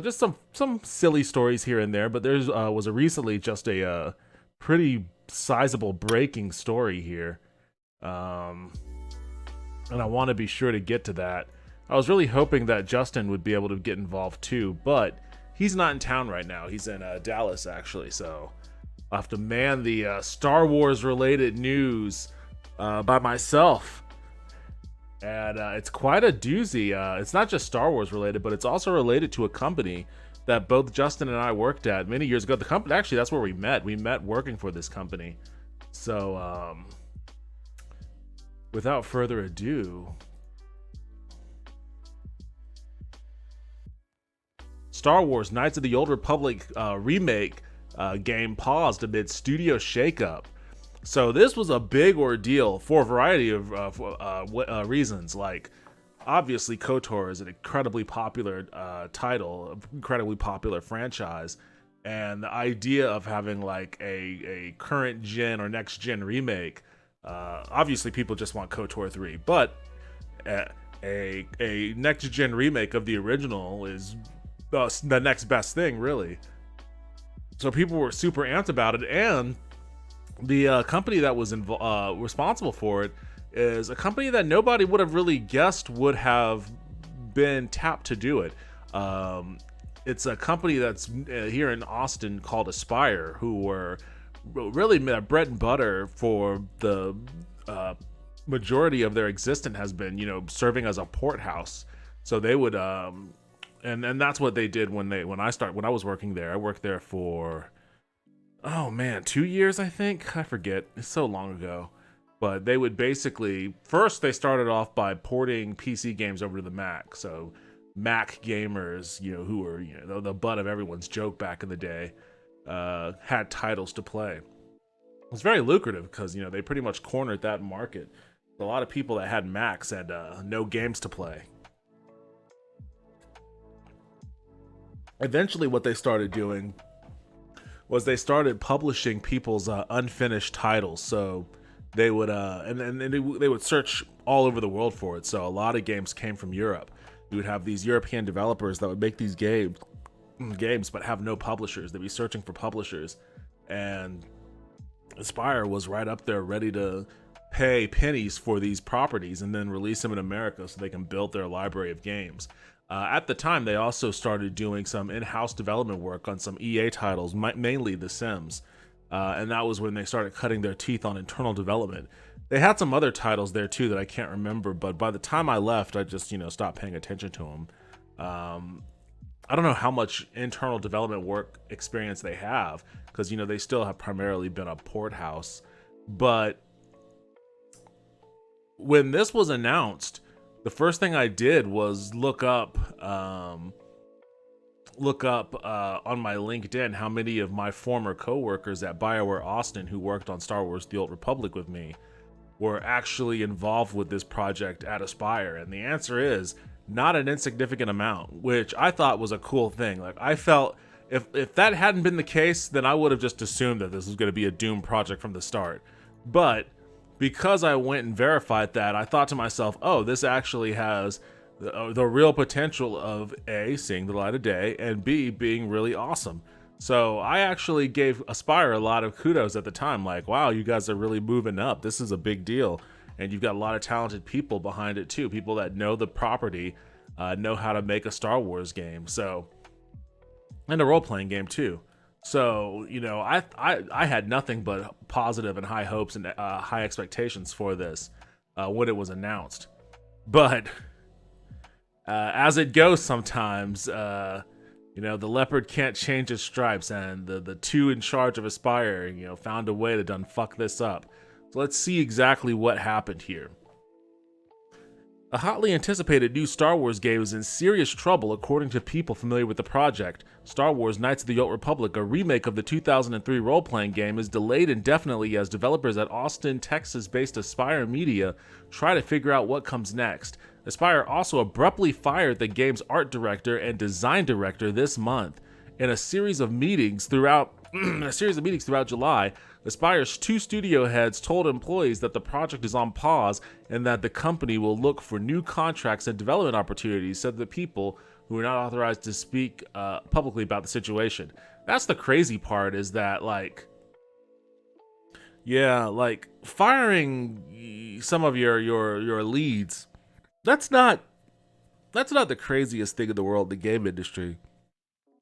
just some silly stories here and there. But there's was recently just a pretty sizable breaking story here, and I want to be sure to get to that. I was really hoping that Justin would be able to get involved too, but he's not in town right now. He's in Dallas, actually, so I'll have to man the Star Wars related news by myself. And it's quite a doozy. It's not just Star Wars related, but it's also related to a company that both Justin and I worked at many years ago. The company, actually, that's where we met. We met working for this company. So, without further ado, Star Wars Knights of the Old Republic remake game paused amid studio shakeup. So this was a big ordeal for a variety of reasons. Like, obviously, KOTOR is an incredibly popular title, incredibly popular franchise, and the idea of having like a current gen or next gen remake, obviously people just want KOTOR 3, but a next gen remake of the original is the next best thing, really. So people were super amped about it, and the company that was responsible for it is a company that nobody would have really guessed would have been tapped to do it. It's a company that's here in Austin called Aspyr, who were really bread and butter for the majority of their existence has been, serving as a port house. So they would, and that's what they did when I was working there. I worked there for, 2 years, I think. I forget. It's so long ago. But they would basically, first they started off by porting PC games over to the Mac. So Mac gamers, who were, the butt of everyone's joke back in the day, had titles to play. It was very lucrative because, they pretty much cornered that market. A lot of people that had Macs had no games to play. Eventually what they started doing was they started publishing people's unfinished titles. So they would they would search all over the world for it. So a lot of games came from Europe. You would have these European developers that would make these games but have no publishers. They'd be searching for publishers, and Aspyr was right up there ready to pay pennies for these properties and then release them in America so they can build their library of games. At the time, they also started doing some in-house development work on some EA titles, mainly The Sims. And that was when they started cutting their teeth on internal development. They had some other titles there too that I can't remember, but by the time I left, I just, stopped paying attention to them. I don't know how much internal development work experience they have, because, they still have primarily been a port house. But when this was announced, the first thing I did was look up on my LinkedIn how many of my former coworkers at BioWare Austin who worked on Star Wars The Old Republic with me were actually involved with this project at Aspyr. And the answer is not an insignificant amount, which I thought was a cool thing. Like, I felt if that hadn't been the case, then I would have just assumed that this was going to be a doomed project from the start. But because I went and verified that, I thought to myself, oh, this actually has the real potential of A, seeing the light of day, and B, being really awesome. So I actually gave Aspyr a lot of kudos at the time. Like, wow, you guys are really moving up. This is a big deal. And you've got a lot of talented people behind it too. People that know the property, know how to make a Star Wars game. So, and a role-playing game too. So, I had nothing but positive and high hopes and high expectations for this when it was announced. But as it goes sometimes, the leopard can't change his stripes, and the two in charge of Aspyr, found a way to done fuck this up. So let's see exactly what happened here. A hotly anticipated new Star Wars game is in serious trouble according to people familiar with the project. Star Wars Knights of the Old Republic, a remake of the 2003 role-playing game, is delayed indefinitely as developers at Austin, Texas-based Aspyr Media try to figure out what comes next. Aspyr also abruptly fired the game's art director and design director this month. In a series of meetings throughout July, Aspyr's two studio heads told employees that the project is on pause and that the company will look for new contracts and development opportunities so that people who are not authorized to speak publicly about the situation. That's the crazy part, is that like, yeah, like firing some of your leads, that's not the craziest thing in the world in the game industry.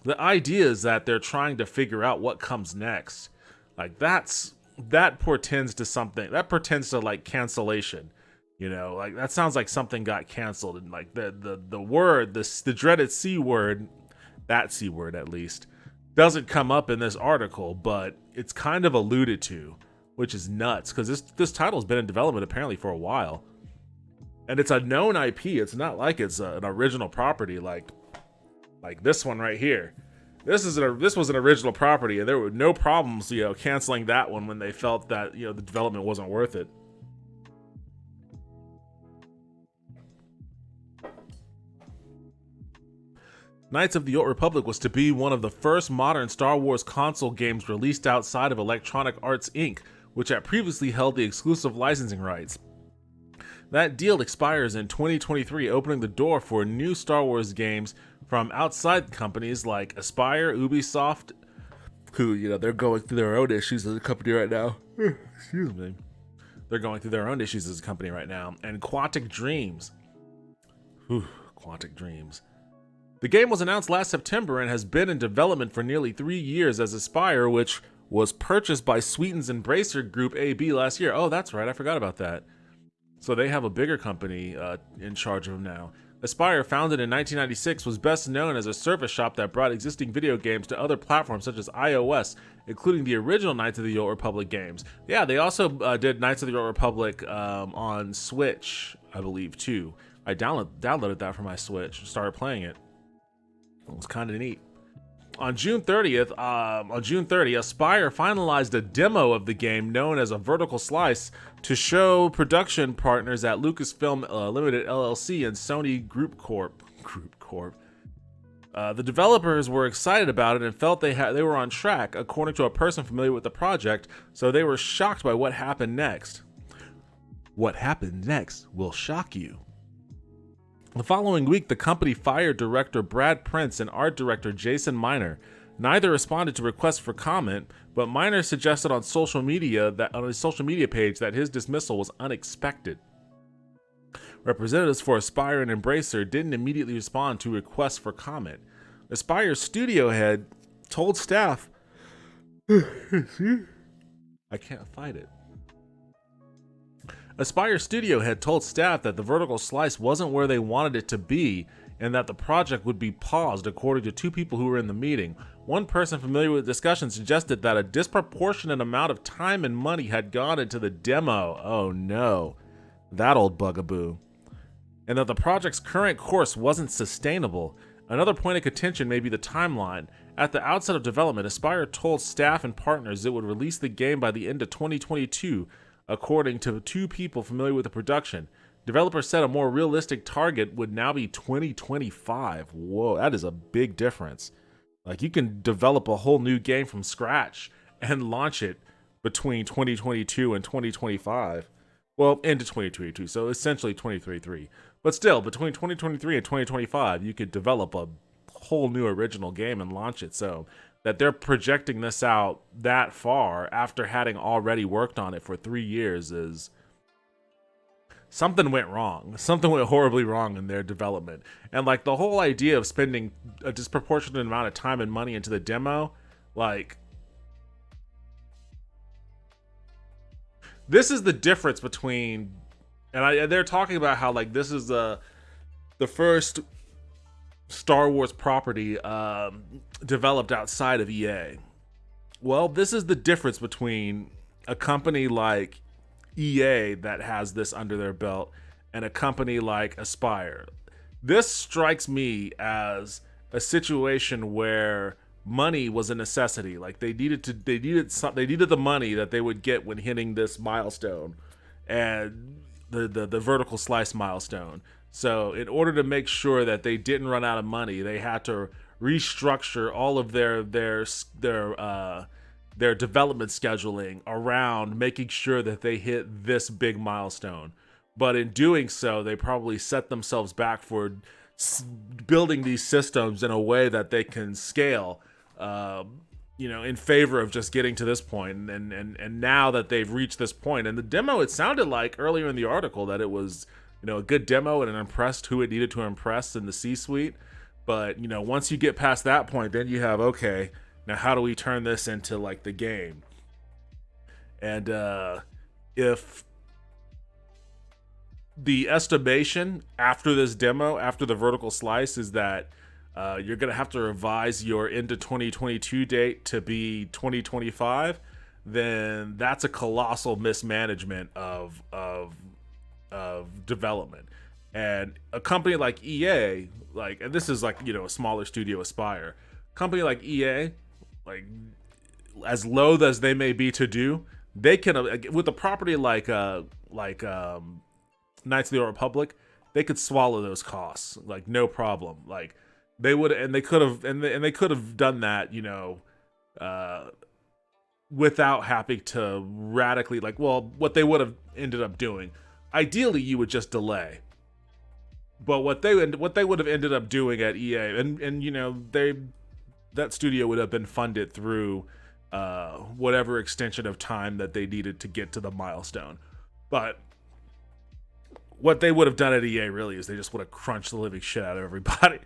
The idea is that they're trying to figure out what comes next. Like that portends to something. That portends to like cancellation. You know, like that sounds like something got canceled, and like the word, the dreaded C word, that C word at least, doesn't come up in this article, but it's kind of alluded to, which is nuts because this title's been in development apparently for a while. And it's a known IP. It's not like it's an original property like this one right here. This was an original property, and there were no problems, canceling that one when they felt that, the development wasn't worth it. Knights of the Old Republic was to be one of the first modern Star Wars console games released outside of Electronic Arts Inc., which had previously held the exclusive licensing rights. That deal expires in 2023, opening the door for new Star Wars games from outside companies like Aspyr, Ubisoft, who, they're going through their own issues as a company right now. Excuse me. They're going through their own issues as a company right now. And Quantic Dreams. Quantic Dreams. The game was announced last September and has been in development for nearly 3 years as Aspyr, which was purchased by Sweeten's Embracer Group AB last year. Oh, that's right. I forgot about that. So they have a bigger company in charge of them now. Aspyr, founded in 1996, was best known as a service shop that brought existing video games to other platforms such as iOS, including the original Knights of the Old Republic games. Yeah, they also did Knights of the Old Republic on Switch, I believe, too. I downloaded that for my Switch and started playing it. It was kind of neat. On June 30th, Aspyr finalized a demo of the game known as a vertical slice to show production partners at Lucasfilm Limited LLC and Sony Group Corp. The developers were excited about it and felt they were on track, according to a person familiar with the project, so they were shocked by what happened next. What happened next will shock you. The following week, the company fired director Brad Prince and art director Jason Miner. Neither responded to requests for comment, but Miner suggested on his social media page that his dismissal was unexpected. Representatives for Aspyr and Embracer didn't immediately respond to requests for comment. Aspyr's studio head told staff, I can't fight it. Aspyr studio head told staff that the vertical slice wasn't where they wanted it to be and that the project would be paused, according to two people who were in the meeting. One person familiar with the discussion suggested that a disproportionate amount of time and money had gone into the demo. Oh no, that old bugaboo. And that the project's current course wasn't sustainable. Another point of contention may be the timeline. At the outset of development, Aspyr told staff and partners it would release the game by the end of 2022, according to two people familiar with the production. Developers said a more realistic target would now be 2025. Whoa, that is a big difference. Like, you can develop a whole new game from scratch and launch it between 2022 and 2025. Well, into 2022, so essentially 2023. But still, between 2023 and 2025, you could develop a whole new original game and launch it. So that they're projecting this out that far after having already worked on it for 3 years is something went wrong. Something went horribly wrong in their development. And like the whole idea of spending a disproportionate amount of time and money into the demo, like, this is the difference between, and they're talking about how like this is the first Star Wars property developed outside of EA. Well, this is the difference between a company like EA that has this under their belt and a company like Aspyr. This strikes me as a situation where money was a necessity. Like they needed the money that they would get when hitting this milestone, and the vertical slice milestone. So in order to make sure that they didn't run out of money, they had to restructure all of their development scheduling around making sure that they hit this big milestone. But in doing so, they probably set themselves back for building these systems in a way that they can scale, in favor of just getting to this point. And now that they've reached this point, and the demo, it sounded like earlier in the article that it was, a good demo and it impressed who it needed to impress in the C-suite. But, once you get past that point, then you have, okay, now how do we turn this into like the game? And if the estimation after this demo, after the vertical slice, is that you're going to have to revise your into 2022 date to be 2025, then that's a colossal mismanagement of development. And a company like EA, and this is like, a smaller studio, Aspyr, company like EA, like as loath as they may be to do, they can, with a property like Knights of the Old Republic, they could swallow those costs like no problem. Like they would, and they could have, and they could have done that, without having to radically, what they would have ended up doing. Ideally, you would just delay. But what they would have ended up doing at EA, and that studio would have been funded through whatever extension of time that they needed to get to the milestone. But what they would have done at EA really is they just would have crunched the living shit out of everybody.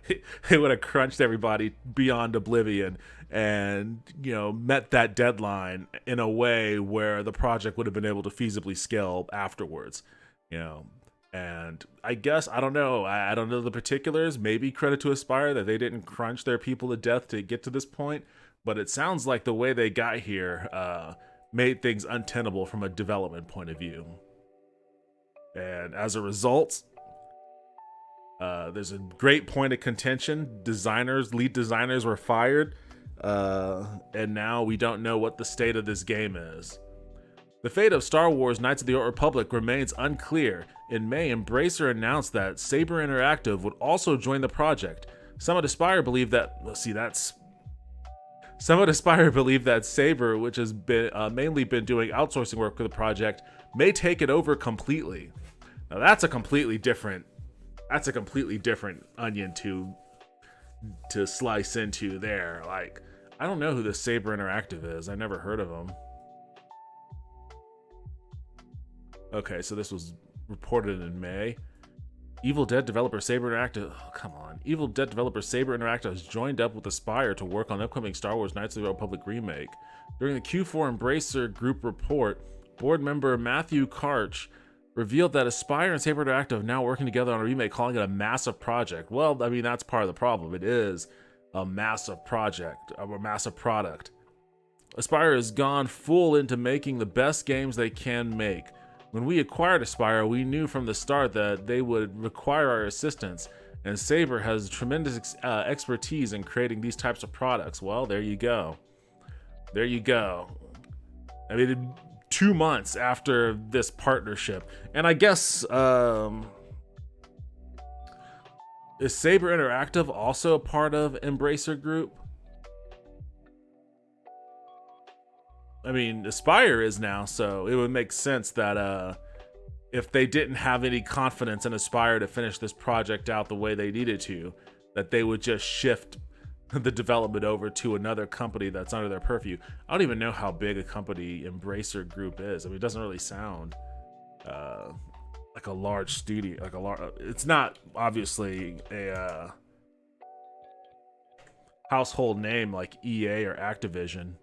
They would have crunched everybody beyond oblivion and, met that deadline in a way where the project would have been able to feasibly scale afterwards, And I guess, I don't know. I don't know the particulars. Maybe credit to Aspyr that they didn't crunch their people to death to get to this point. But it sounds like the way they got here made things untenable from a development point of view. And as a result, there's a great point of contention. Lead designers were fired. And now we don't know what the state of this game is. The fate of Star Wars Knights of the Old Republic remains unclear. In May, Embracer announced that Asypr Interactive would also join the project. Some at Aspyr believe that Asypr, which has been mainly been doing outsourcing work for the project, may take it over completely. Now that's a completely different onion to slice into there. Like, I don't know who this Asypr Interactive is. I never heard of them. Okay, so this was reported in May. Evil Dead developer Asypr Interactive. Oh, come on. Evil Dead developer Asypr Interactive has joined up with Aspyr to work on the upcoming Star Wars Knights of the Old Republic remake. During the Q4 Embracer Group report, board member Matthew Karch revealed that Aspyr and Asypr Interactive are now working together on a remake, calling it a massive project. Well, I mean, that's part of the problem. It is a massive project, a massive product. Aspyr has gone full into making the best games they can make. When we acquired Aspyr, we knew from the start that they would require our assistance, and Asypr has tremendous expertise in creating these types of products. Well, there you go. There you go. I mean, 2 months after this partnership, and I guess is Asypr Interactive also a part of Embracer Group? I mean, Aspyr is now, so it would make sense that if they didn't have any confidence in Aspyr to finish this project out the way they needed to, that they would just shift the development over to another company that's under their purview. I don't even know how big a company Embracer Group is. I mean, it doesn't really sound like a large studio. It's not obviously a household name like EA or Activision.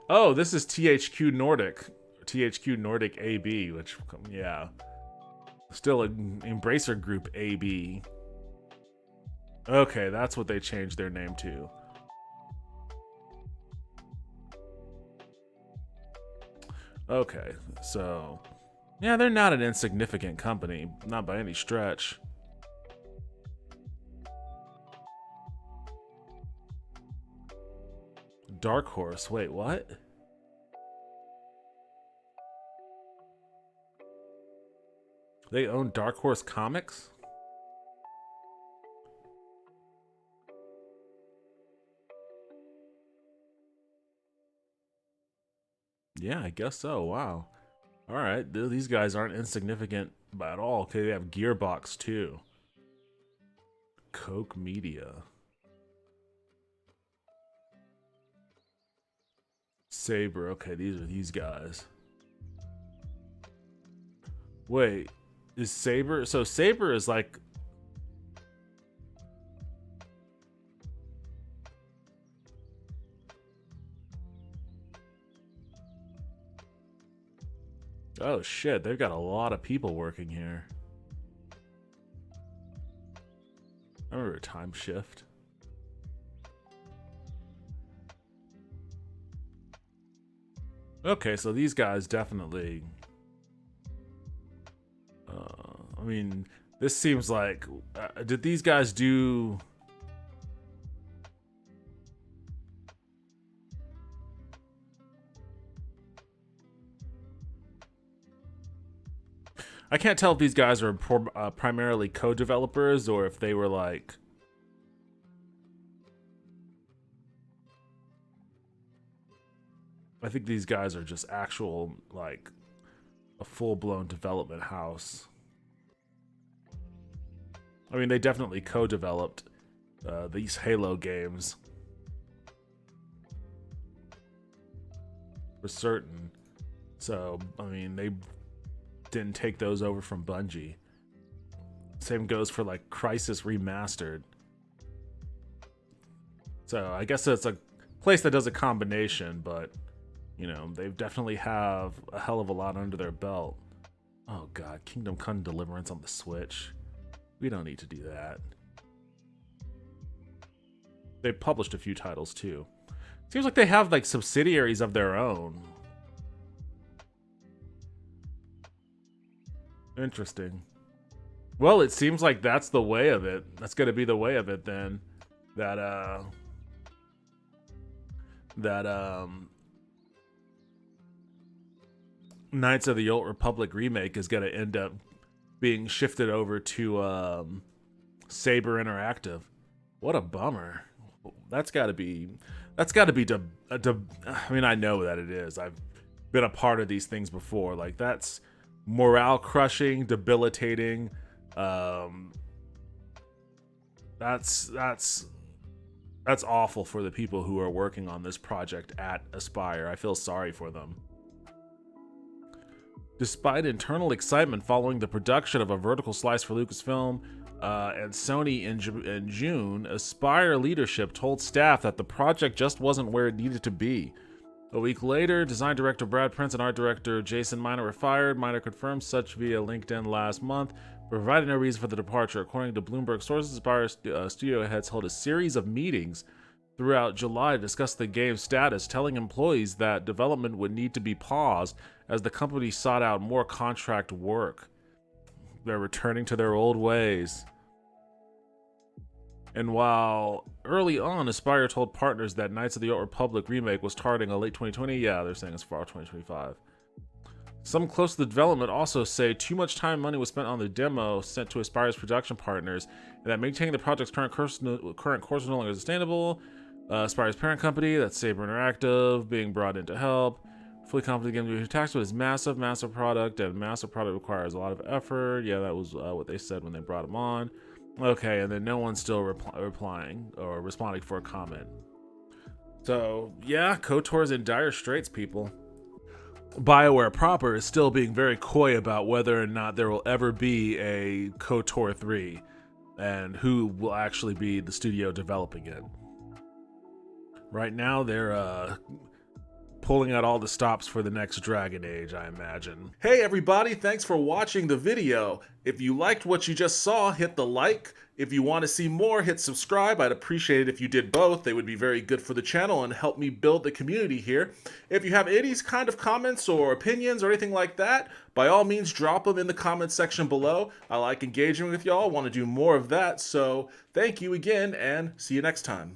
Oh, this is THQ Nordic AB, which, yeah, still an Embracer Group AB. Okay, that's what they changed their name to. Okay, so yeah, they're not an insignificant company, not by any stretch. Dark Horse, wait, what? They own Dark Horse Comics? Yeah, I guess so. Wow. All right, these guys aren't insignificant at all. Okay, they have Gearbox too. Coke Media. Asypr. Okay, these are these guys. Wait, is Asypr? So Asypr is like. Oh shit, they've got a lot of people working here. I remember Time Shift. Okay, so these guys definitely. I mean, this seems like. Did these guys do? I can't tell if these guys are primarily co-developers or if they were like. I think these guys are just actual, like, a full-blown development house. I mean, they definitely co-developed these Halo games. For certain. So, I mean, they didn't take those over from Bungie. Same goes for, like, Crysis Remastered. So, I guess it's a place that does a combination, but, you know, they definitely have a hell of a lot under their belt. Oh god, Kingdom Come Deliverance on the Switch. We don't need to do that. They published a few titles too. Seems like they have like subsidiaries of their own. Interesting. Well, it seems like that's the way of it. That's gonna be the way of it then. That Knights of the Old Republic remake is gonna end up being shifted over to Saber Interactive. What a bummer. That's got to be. I mean, I know that it is. I've been a part of these things before. Like that's morale crushing, debilitating. That's awful for the people who are working on this project at Aspyr. I feel sorry for them. Despite internal excitement following the production of a vertical slice for Lucasfilm and Sony in June, Aspyr leadership told staff that the project just wasn't where it needed to be. A week later, design director Brad Prince and art director Jason Miner were fired. Miner confirmed such via LinkedIn last month, providing no reason for the departure. According to Bloomberg sources, Aspyr studio heads held a series of meetings throughout July to discuss the game's status, telling employees that development would need to be paused as the company sought out more contract work. They're returning to their old ways. And while early on, Aspyr told partners that Knights of the Old Republic remake was targeting a late 2020, yeah, they're saying as far as 2025. Some close to the development also say too much time and money was spent on the demo sent to Aspyr's production partners, and that maintaining the project's current course was no longer sustainable. Aspyr's parent company, that's Saber Interactive, being brought in to help. Fully confident the game to be taxed, but it's massive product, and massive product requires a lot of effort. Yeah, that was what they said when they brought him on. Okay, and then no one's still replying or responding for a comment. So, yeah, KOTOR's in dire straits, people. BioWare proper is still being very coy about whether or not there will ever be a KOTOR 3 and who will actually be the studio developing it. Right now, they're pulling out all the stops for the next Dragon Age, I imagine. Hey everybody, thanks for watching the video. If you liked what you just saw, hit the like. If you want to see more, hit subscribe. I'd appreciate it if you did both. They would be very good for the channel and help me build the community here. If you have any kind of comments or opinions or anything like that, by all means drop them in the comments section below. I like engaging with y'all, want to do more of that, so thank you again and see you next time.